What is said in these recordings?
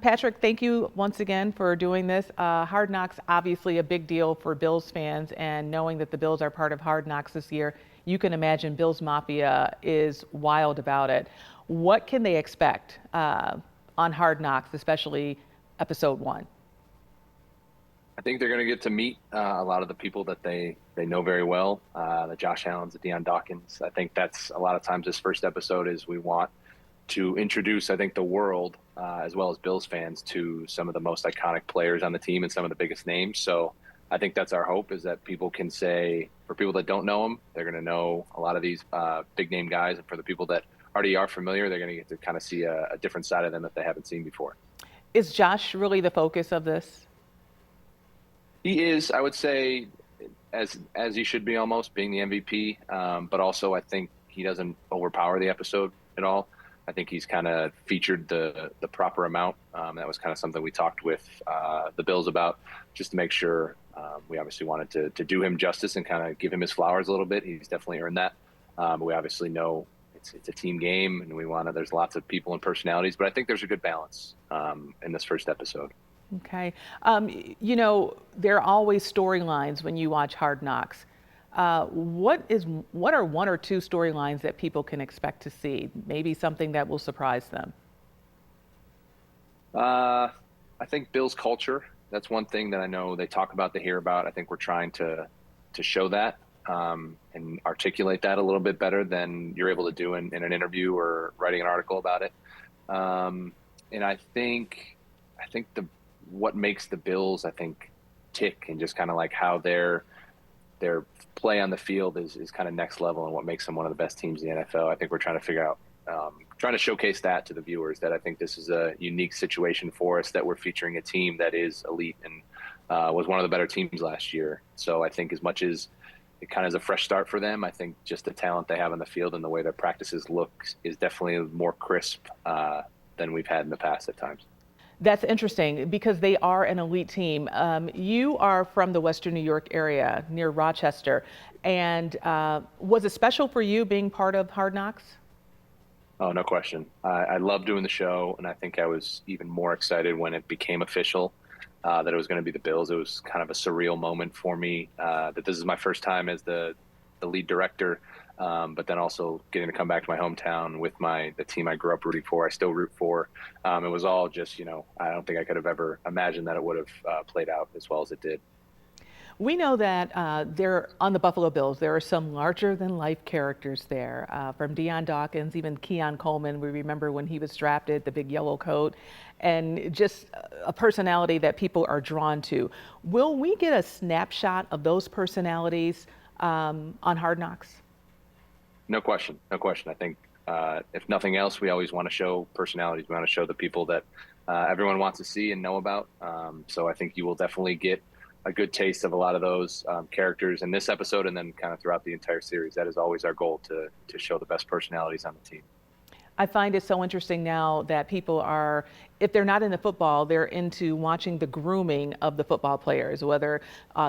Patrick, thank you once again for doing this. Hard Knocks, obviously a big deal for Bills fans, and knowing that the Bills are part of Hard Knocks this year, you can imagine Bills Mafia is wild about it. What can they expect on Hard Knocks, especially episode one? I think they're going to get to meet a lot of the people that they know very well, the Josh Allens, the Deion Dawkins. I think that's a lot of times this first episode is we want to introduce, I think, the world as well as Bills fans to some of the most iconic players on the team and some of the biggest names. So I think that's our hope is that people can say, for people that don't know them, they're going to know a lot of these big name guys. And for the people that already are familiar, they're going to get to kind of see a different side of them that they haven't seen before. Is Josh really the focus of this? He is, I would say, as he should be almost being the MVP. But also, I think he doesn't overpower the episode at all. I think he's kind of featured the proper amount. That was kind of something we talked with the Bills about, just to make sure we obviously wanted to do him justice and kind of give him his flowers a little bit. He's definitely earned that. But we obviously know it's a team game, and there's lots of people and personalities. But I think there's a good balance in this first episode. Okay. There are always storylines when you watch Hard Knocks. What are one or two storylines that people can expect to see? Maybe something that will surprise them. I think Bill's culture. That's one thing that I know they talk about, they hear about. I think we're trying to show that and articulate that a little bit better than you're able to do in an interview or writing an article about it. And I think what makes the Bills, I think, tick and just kind of like how their play on the field is kind of next level and what makes them one of the best teams in the NFL. I think we're trying to figure out, trying to showcase that to the viewers, that I think this is a unique situation for us, that we're featuring a team that is elite and was one of the better teams last year. So I think as much as it kind of is a fresh start for them, I think just the talent they have on the field and the way their practices look is definitely more crisp than we've had in the past at times. That's interesting because they are an elite team. You are from the Western New York area near Rochester. And was it special for you being part of Hard Knocks? Oh, no question. I love doing the show, and I think I was even more excited when it became official that it was going to be the Bills. It was kind of a surreal moment for me that this is my first time as the lead director, but then also getting to come back to my hometown with the team I grew up rooting for. I still root for. It was all just, I don't think I could have ever imagined that it would have played out as well as it did. We know that there on the Buffalo Bills, there are some larger than life characters there, from Deion Dawkins, even Keon Coleman. We remember when he was drafted, the big yellow coat, and just a personality that people are drawn to. Will we get a snapshot of those personalities on Hard Knocks? No question. No question. I think if nothing else, we always want to show personalities. We want to show the people that everyone wants to see and know about. So I think you will definitely get a good taste of a lot of those characters in this episode and then kind of throughout the entire series. That is always our goal, to show the best personalities on the team. I find it so interesting now that people are, if they're not into football, they're into watching the grooming of the football players, whether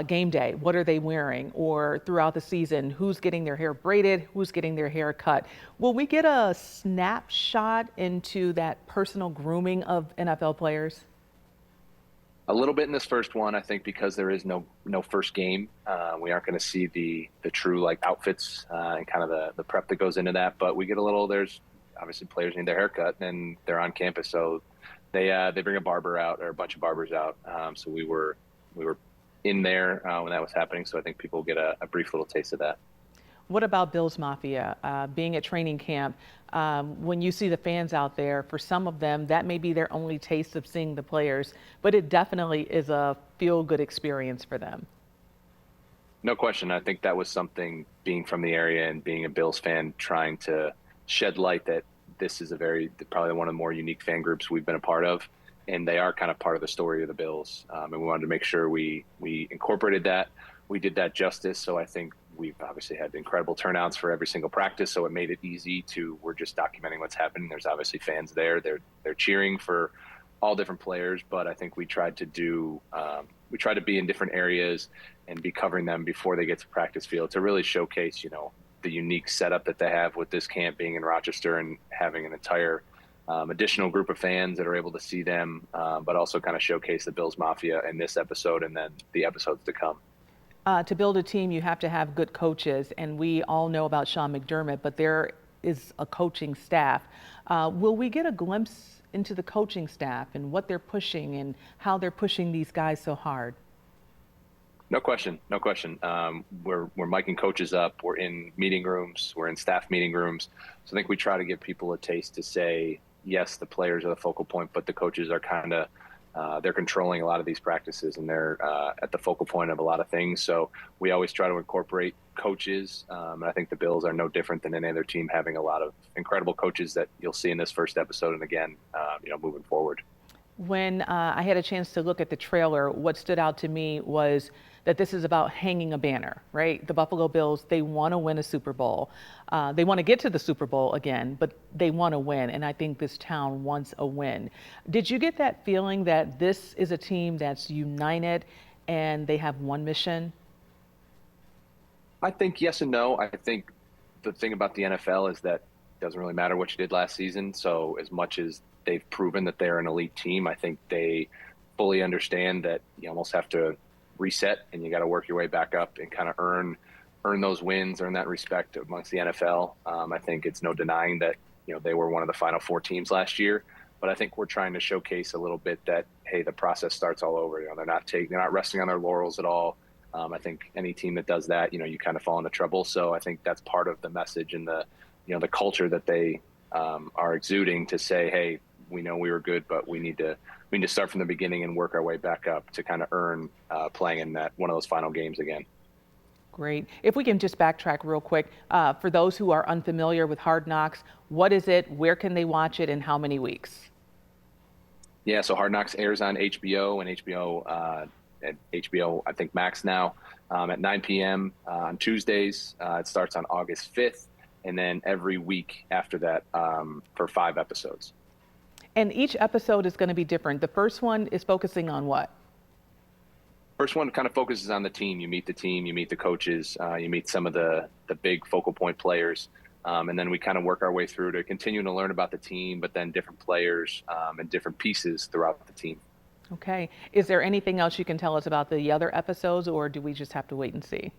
game day, what are they wearing, or throughout the season, who's getting their hair braided, who's getting their hair cut. Will we get a snapshot into that personal grooming of NFL players? A little bit in this first one, I think, because there is no first game. We aren't going to see the true like outfits and kind of the prep that goes into that. But we get a little. There's obviously players need their haircut and they're on campus, so they bring a barber out, or a bunch of barbers out. So we were in there when that was happening. So I think people get a brief little taste of that. What about Bills Mafia? Being at training camp, when you see the fans out there, for some of them, that may be their only taste of seeing the players, but it definitely is a feel-good experience for them. No question. I think that was something, being from the area and being a Bills fan, trying to shed light that this is probably one of the more unique fan groups we've been a part of. And they are kind of part of the story of the Bills. And we wanted to make sure we incorporated that. We did that justice. So I think we've obviously had incredible turnouts for every single practice. So it made it easy we're just documenting what's happening. There's obviously fans there. They're cheering for all different players. But I think we tried to be in different areas and be covering them before they get to practice field to really showcase, the unique setup that they have with this camp being in Rochester and having an entire additional group of fans that are able to see them, but also kind of showcase the Bills Mafia in this episode and then the episodes to come. To build a team, you have to have good coaches, and we all know about Sean McDermott, but there is a coaching staff. Will we get a glimpse into the coaching staff and what they're pushing and how they're pushing these guys so hard? No question, no question. We're miking coaches up. We're in meeting rooms. We're in staff meeting rooms. So I think we try to give people a taste to say, yes, the players are the focal point, but the coaches are kind of they're controlling a lot of these practices, and they're at the focal point of a lot of things. So we always try to incorporate coaches. And I think the Bills are no different than any other team, having a lot of incredible coaches that you'll see in this first episode and again, moving forward. When I had a chance to look at the trailer, what stood out to me was that this is about hanging a banner, right? The Buffalo Bills, they want to win a Super Bowl. They want to get to the Super Bowl again, but they want to win. And I think this town wants a win. Did you get that feeling that this is a team that's united and they have one mission? I think yes and no. I think the thing about the NFL is that it doesn't really matter what you did last season. So as much as they've proven that they're an elite team, I think they fully understand that you almost have to reset and you got to work your way back up and kind of earn those wins, earn that respect amongst the NFL. I think it's no denying that they were one of the Final Four teams last year, but I think we're trying to showcase a little bit that hey, the process starts all over. They're not resting on their laurels at all. I think any team that does that, you kind of fall into trouble. So I think that's part of the message and the culture that they are exuding to say, hey, we know we were good, but we need to start from the beginning and work our way back up to kind of earn playing in that one of those final games again. Great. If we can just backtrack real quick, for those who are unfamiliar with Hard Knocks, what is it? Where can they watch it? And how many weeks? Yeah, so Hard Knocks airs on HBO and HBO I think Max now at 9 p.m. On Tuesdays. It starts on August 5th, and then every week after that for 5 episodes. And each episode is going to be different. The first one is focusing on what? First one kind of focuses on the team. You meet the team, you meet the coaches, you meet some of the big focal point players. And then we kind of work our way through to continue to learn about the team, but then different players and different pieces throughout the team. Okay. Is there anything else you can tell us about the other episodes, or do we just have to wait and see?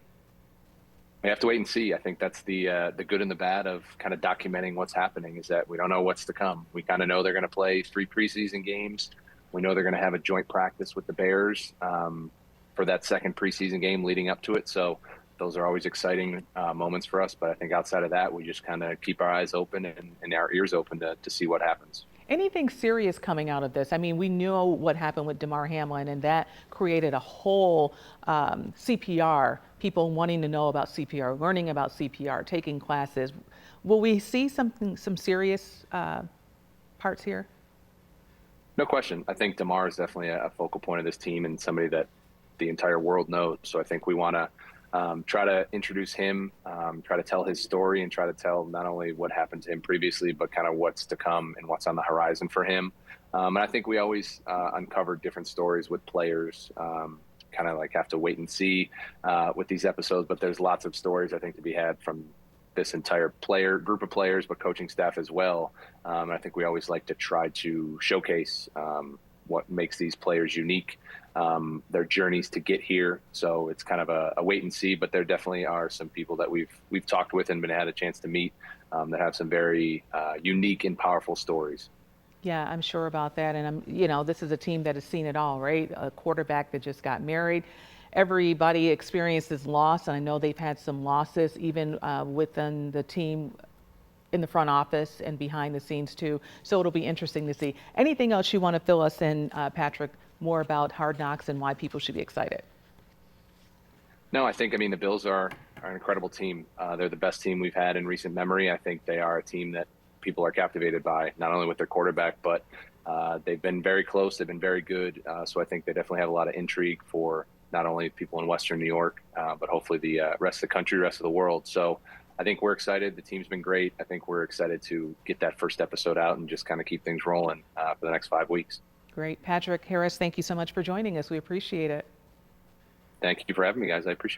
We have to wait and see. I think that's the good and the bad of kind of documenting what's happening is that we don't know what's to come. We kind of know they're going to play 3 preseason games. We know they're going to have a joint practice with the Bears for that second preseason game leading up to it. So those are always exciting moments for us. But I think outside of that, we just kind of keep our eyes open and our ears open to see what happens. Anything serious coming out of this? I mean, we know what happened with Demar Hamlin, and that created a whole CPR, people wanting to know about CPR, learning about CPR, taking classes. Will we see some serious parts here? No question. I think Demar is definitely a focal point of this team and somebody that the entire world knows. So I think we want to try to introduce him, try to tell his story, and try to tell not only what happened to him previously, but kind of what's to come and what's on the horizon for him. And I think we always uncover different stories with players, kind of like have to wait and see with these episodes. But there's lots of stories, I think, to be had from this entire group of players, but coaching staff as well. And I think we always like to try to showcase what makes these players unique, their journeys to get here. So it's kind of a wait and see, but there definitely are some people that we've talked with and had a chance to meet that have some very unique and powerful stories. Yeah, I'm sure about that. And this is a team that has seen it all, right? A quarterback that just got married. Everybody experiences loss, and I know they've had some losses even within the team in the front office and behind the scenes too. So it'll be interesting to see. Anything else you want to fill us in, Patrick, more about Hard Knocks and why people should be excited? No, I think, the Bills are an incredible team. They're the best team we've had in recent memory. I think they are a team that people are captivated by, not only with their quarterback, but they've been very close. They've been very good. So I think they definitely have a lot of intrigue for not only people in Western New York, but hopefully the rest of the country, rest of the world. So I think we're excited. The team's been great. I think we're excited to get that first episode out and just kind of keep things rolling for the next 5 weeks. Great. Patrick Harris, thank you so much for joining us. We appreciate it. Thank you for having me, guys. I appreciate it.